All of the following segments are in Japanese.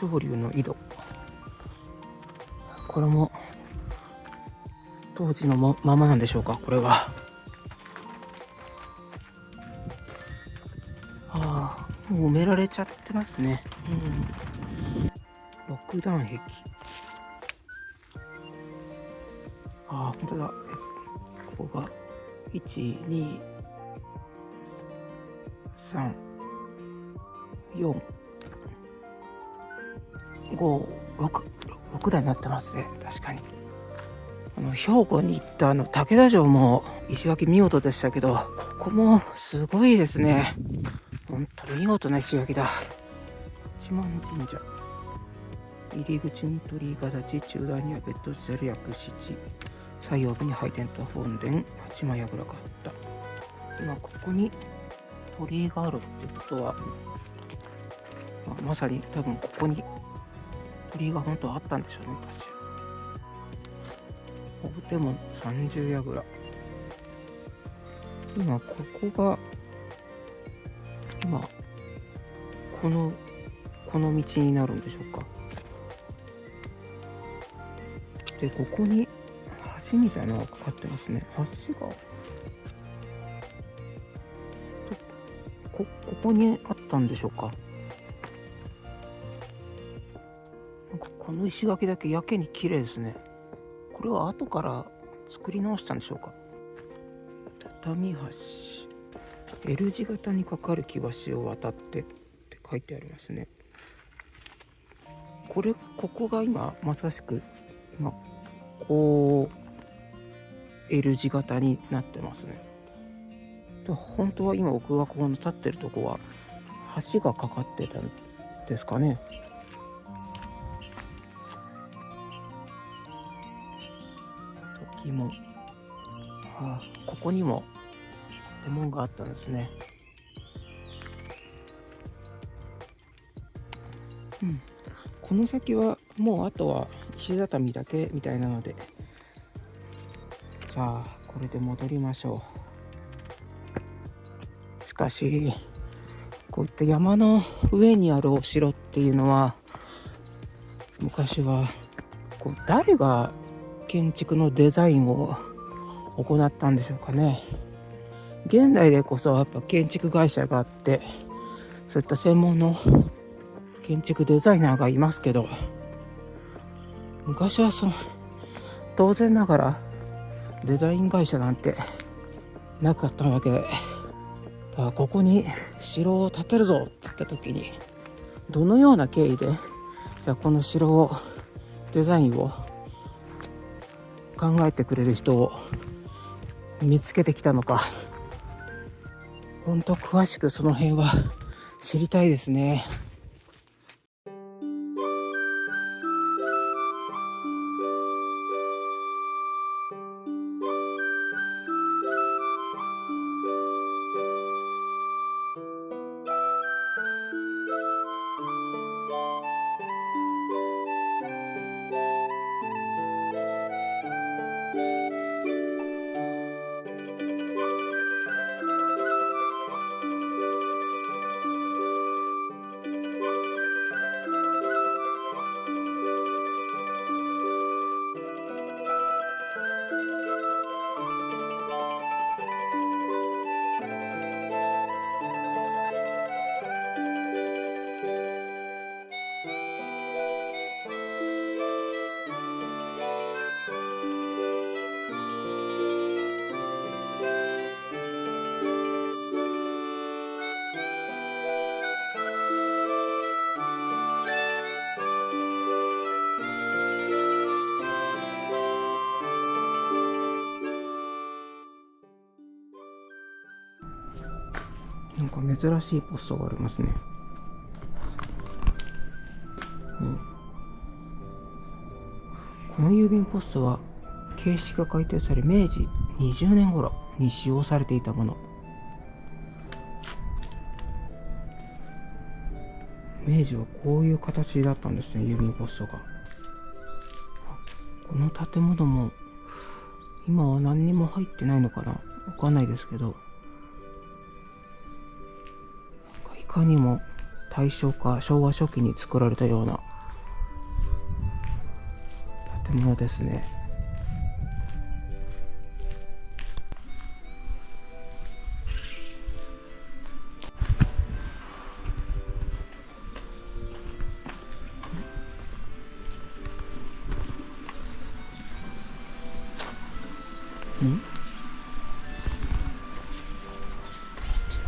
昇龍の井戸、これも当時のままなんでしょうか。これはもう埋められちゃってますね。6段壁、本当だ。ここが1、2、3、4、5、6段になってますね。確かに兵庫に行った武田城も石垣見事でしたけど、ここもすごいですね。本当に見事な石垣だ。八幡神社、入り口に鳥居が立ち、中段には別途してある薬師寺、左翼に拝殿と本殿、八幡櫓があった。今ここに鳥居があるってことは、まさに多分ここに鳥居が本当はあったんでしょうね、昔。表門三重櫓、今ここがこの道になるんでしょうか。でここに橋みたいなのがかかってますね。橋がここにあったんでしょうか。なんかこの石垣だけやけに綺麗ですね。これは後から作り直したんでしょうか。畳橋、L 字型にかかる木橋を渡ってって書いてありますね。ここが今まさしくこう L 字型になってますね。で本当は今僕がここに立ってるとこは橋がかかってたんですかね。時門、ここにも門があったんですね。この先はもうあとは石畳だけみたいなので、じゃあこれで戻りましょう。しかしこういった山の上にあるお城っていうのは、昔は誰が建築のデザインを行ったんでしょうかね。現代でこそやっぱ建築会社があって、そういった専門の建築デザイナーがいますけど、昔は当然ながらデザイン会社なんてなかったわけで、ここに城を建てるぞって言った時に、どのような経緯でじゃあこの城をデザインを考えてくれる人を見つけてきたのか、本当詳しくその辺は知りたいですね。なんか珍しいポストがありますね。この郵便ポストは形式が改定され明治20年頃に使用されていたもの。明治はこういう形だったんですね、郵便ポストが。この建物も今は何にも入ってないのかな、わかんないですけど、いかにも大正か昭和初期に作られたような建物ですね。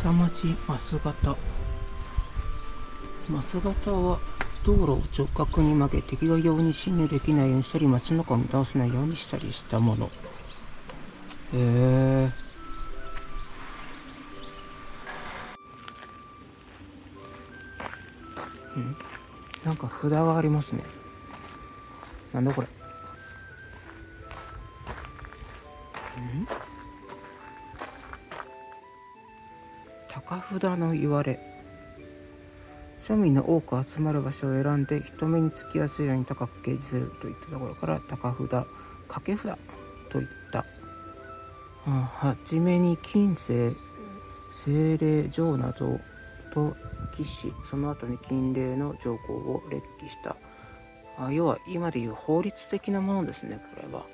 下町増形。増形は道路を直角に曲げ、敵が容易に侵入できないようにしたり、街の中を見倒せないようにしたりしたもの。なんか札がありますね。なんだこれ。高札の言われ。庶民の多く集まる場所を選んで人目につきやすいように高く掲示するといったところから高札、掛け札といった。はじめに近世、精霊、上などと記し、その後に近霊の上皇を列記した。要は今でいう法律的なものですね、これは。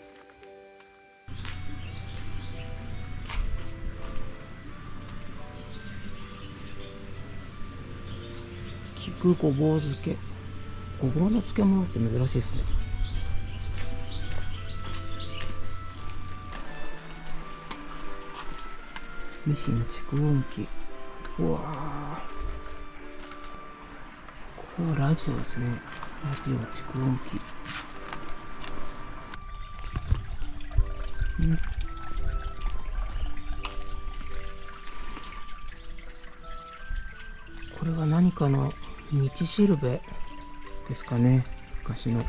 菊ごぼう漬け。ごぼうの漬物って珍しいですね。ミシン蓄音機。うわー、これはラジオですね。ラジオ蓄音機。これは何かの道しるべですかね、昔の。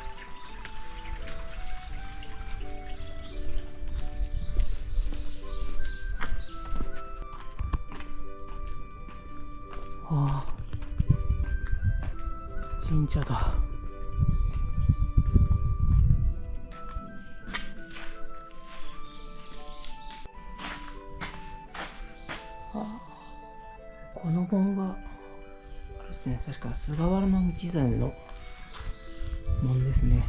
神社だ。この門はあれですね、確か菅原道真の門ですね。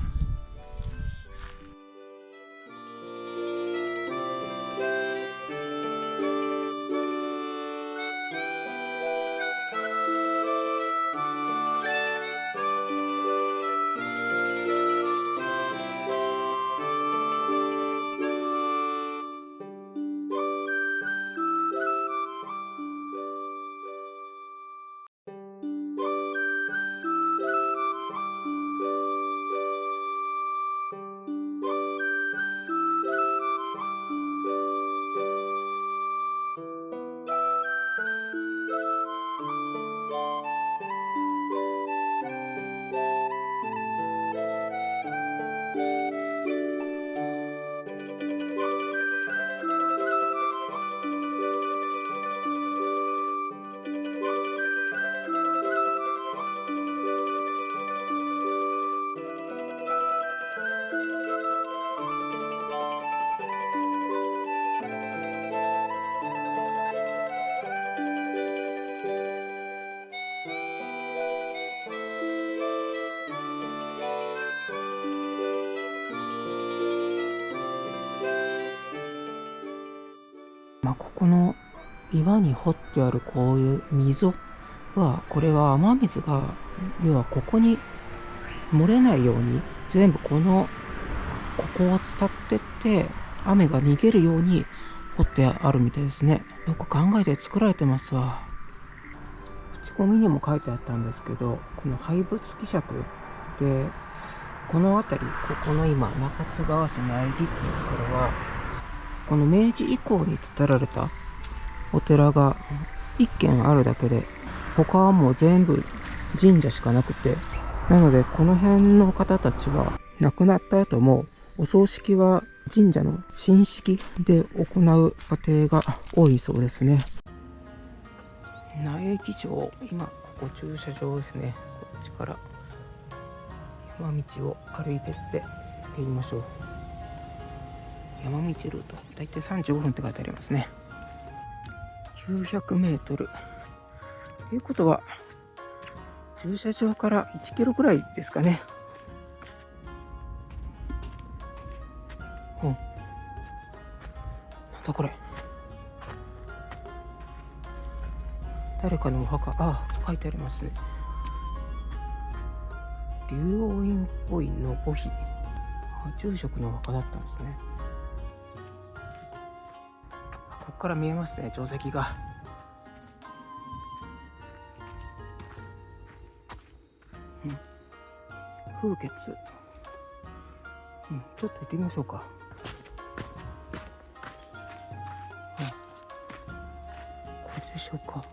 ここの岩に掘ってあるこういう溝は、これは雨水が要はここに漏れないように全部ここを伝ってって雨が逃げるように掘ってあるみたいですね。よく考えて作られてますわ。口コミにも書いてあったんですけど、この廃仏希釈でこの辺り、ここの今中津川市苗木っていうところは、この明治以降に建てられたお寺が1軒あるだけで、他はもう全部神社しかなくて、なのでこの辺の方たちは亡くなった後もお葬式は神社の神式で行う家庭が多いそうですね。苗木城、今ここ駐車場ですね。こっちから山道を歩いてってみましょう。山道ルート、だいたい35分って書いてありますね。900メートル。ということは、駐車場から1キロぐらいですかね。だこれ。誰かのお墓、書いてありますね。竜王院っぽいの墓碑。住職のお墓だったんですね。ここから見えますね、定石が。風穴。ちょっと行ってみましょうか。これでしょうか。こ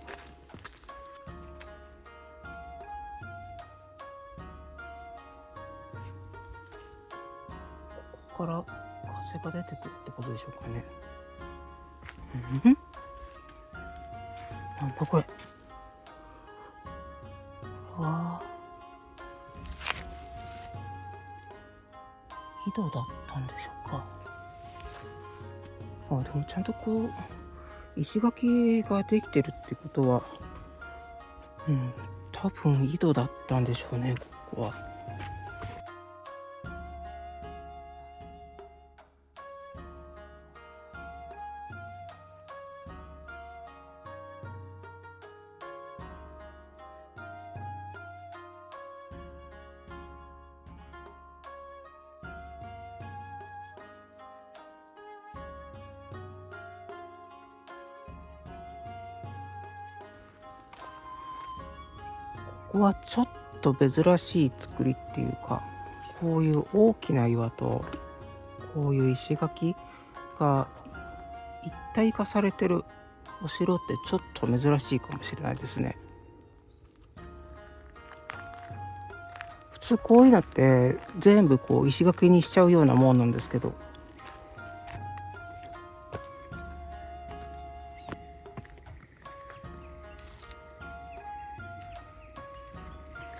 こから風が出てくるってことでしょうかね。なんだこれ。井戸だったんでしょうか。でもちゃんとこう石垣ができてるってことは、多分井戸だったんでしょうね、ここは。ここはちょっと珍しい作りっていうか、こういう大きな岩とこういう石垣が一体化されてるお城ってちょっと珍しいかもしれないですね。普通こういうのって全部こう石垣にしちゃうようなもんなんですけど、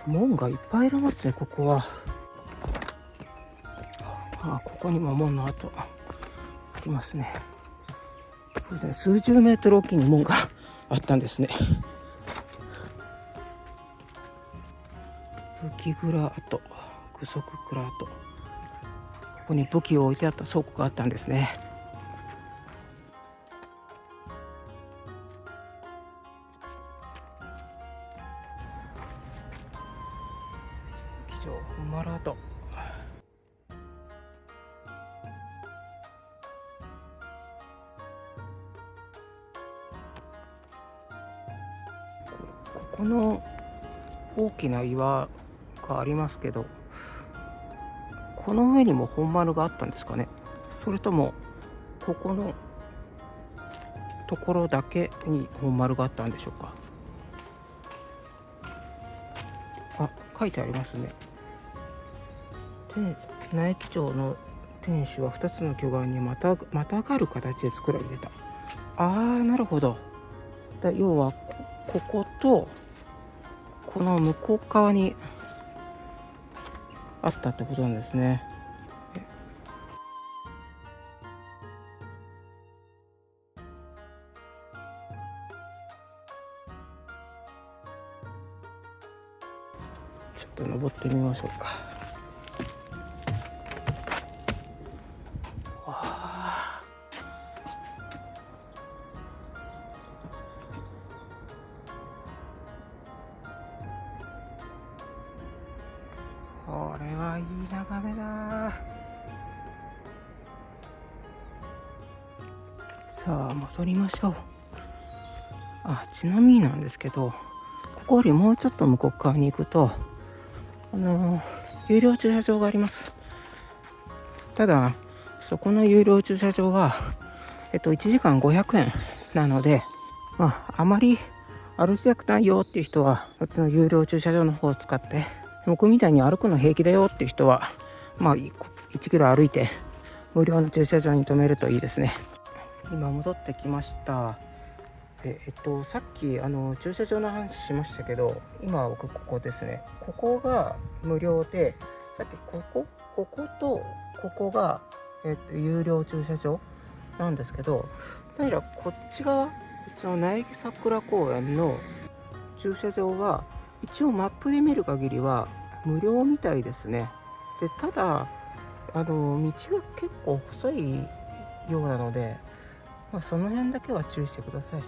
門がいっぱいありますね、ここは。ここにも門の跡ありますね。そうですね、数十メートルおきに門があったんですね。武器蔵跡、具足蔵跡。ここに武器を置いてあった倉庫があったんですね。以上、本丸跡。この大きな岩がありますけど、この上にも本丸があったんですかね。それともここのところだけに本丸があったんでしょうか。書いてありますね。で、苗木町の天守は2つの巨岩にまたがる形で作られてた。なるほど。要はこことこの向こう側にあったってことなんですね。ちょっと登ってみましょうか。これはいい眺めだ。さあ戻りましょう。ちなみになんですけど、ここよりもうちょっと向こう側に行くと有料駐車場があります。ただそこの有料駐車場は1時間500円なので、あまり歩きたくないよっていう人はこっちの有料駐車場の方を使って、僕みたいに歩くの平気だよっていう人は1キロ歩いて無料の駐車場に停めるといいですね。今戻ってきました。さっき駐車場の話しましたけど、今僕ここですね。ここが無料で、さっきこことここが、有料駐車場なんですけど、だからこっち側、その苗木桜公園の駐車場は一応マップで見る限りは無料みたいですね。でただ道が結構細いようなので、その辺だけは注意してください。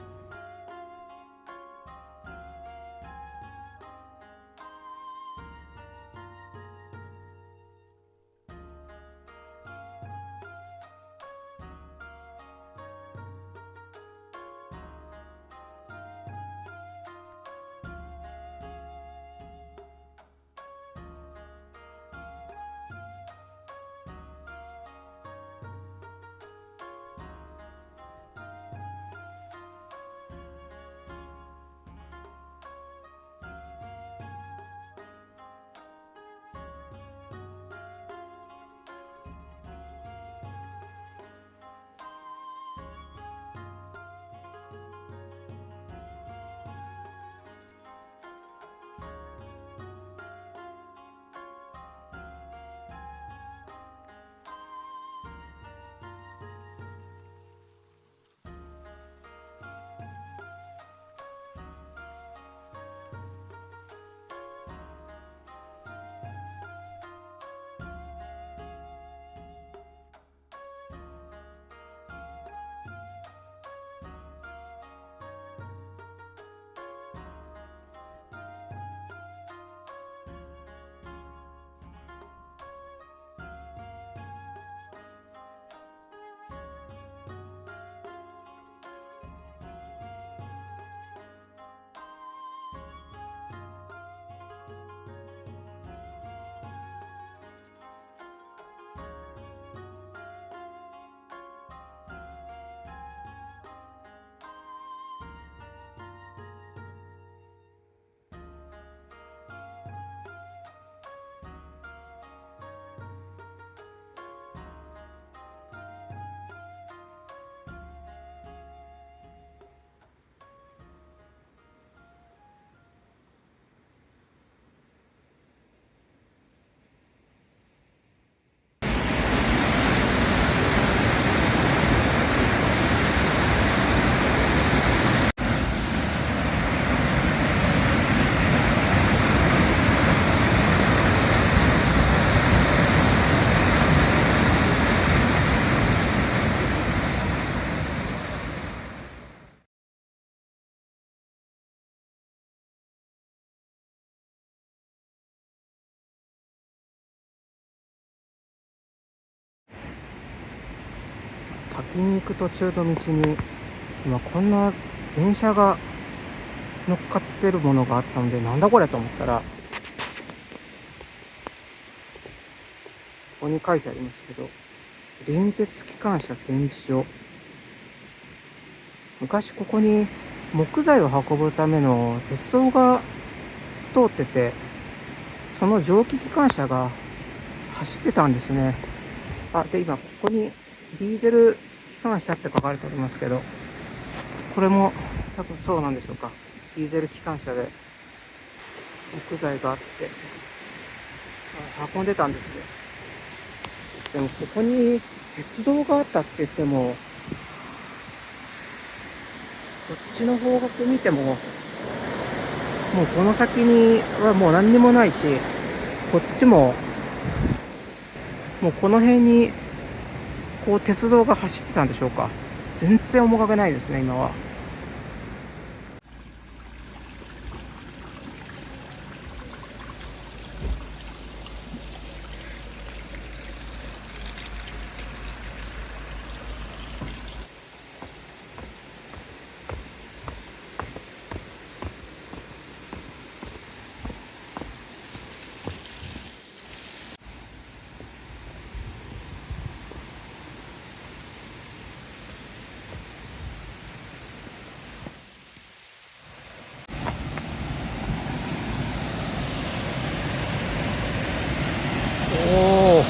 滝に行く途中の道に今こんな電車が乗っかってるものがあったので、なんだこれと思ったら、ここに書いてありますけど、電鉄機関車展示場。昔ここに木材を運ぶための鉄道が通ってて、その蒸気機関車が走ってたんですね。で今ここにディーゼル機関車って書かれておりますけど、これも多分そうなんでしょうか。ディーゼル機関車で木材があって運んでたんですね。でもここに鉄道があったって言っても、こっちの方角見てももうこの先にはもう何にもないし、こっちももうこの辺にこう鉄道が走ってたんでしょうか。全然面影ないですね今は。おお。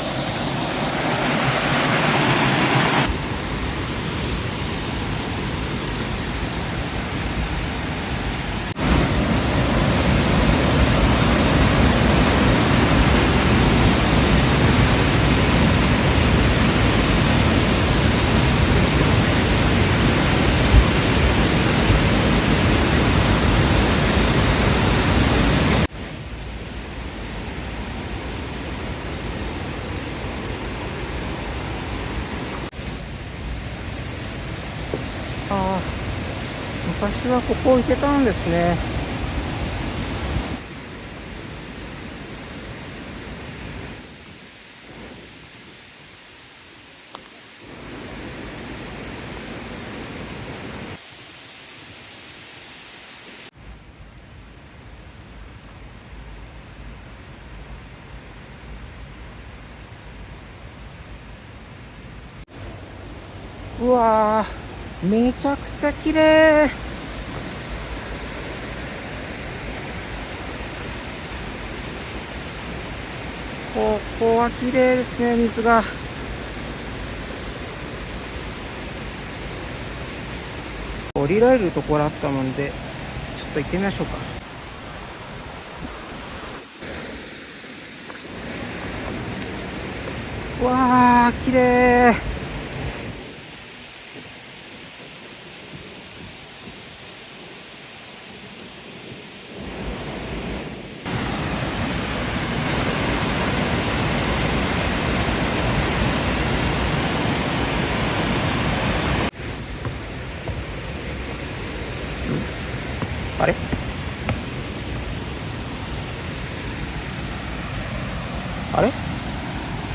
昔はここ行けたんですね。うわー、めちゃくちゃ綺麗。ここは綺麗ですね、水が。降りられるところあったもんで、ちょっと行ってみましょうか。うわー、綺麗。あれあれ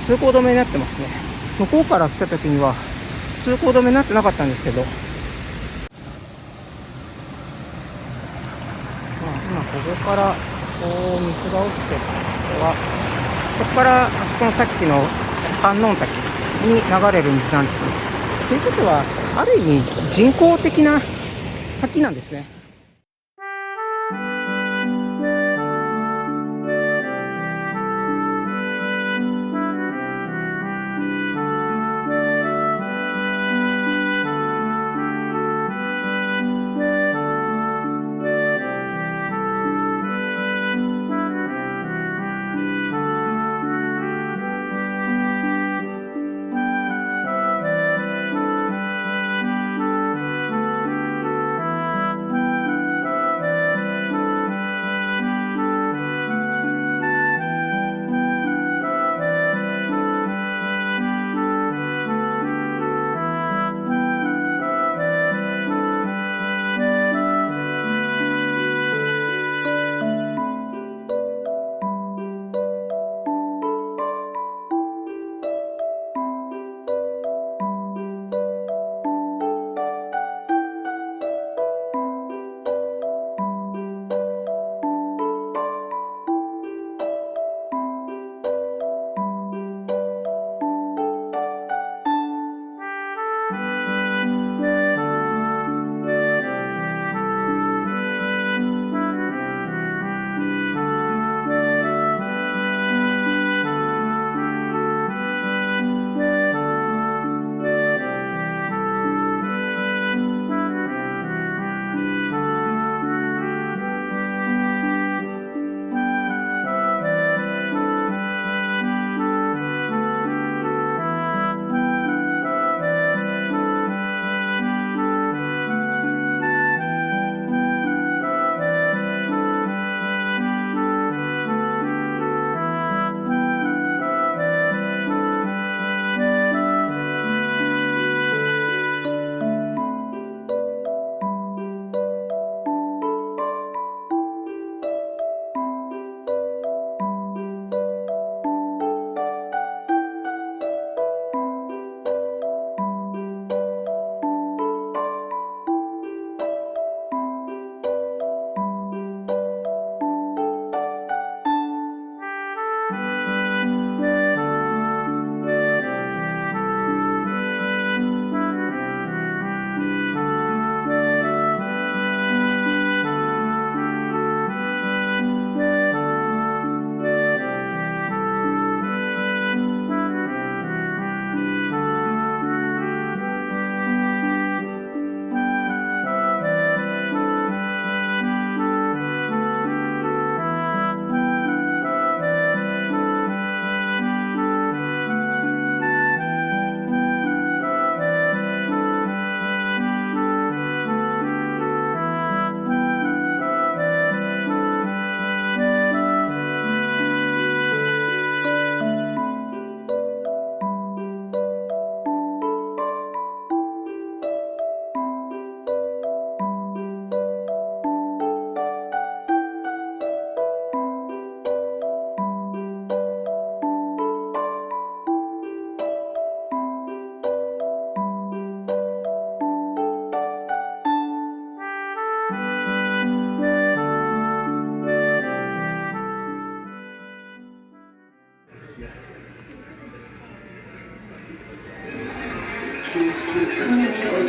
通行止めになってますね。向こうから来た時には通行止めになってなかったんですけど、今ここからこう水が落ちて、ここからあそこのさっきの観音滝に流れる水なんですね。ということはある意味人工的な滝なんですね。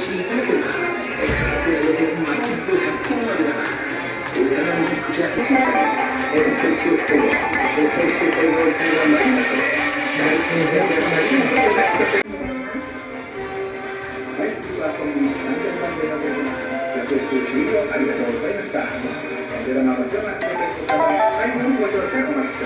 ドラマはドラマ最後のご乗車お待ちしております。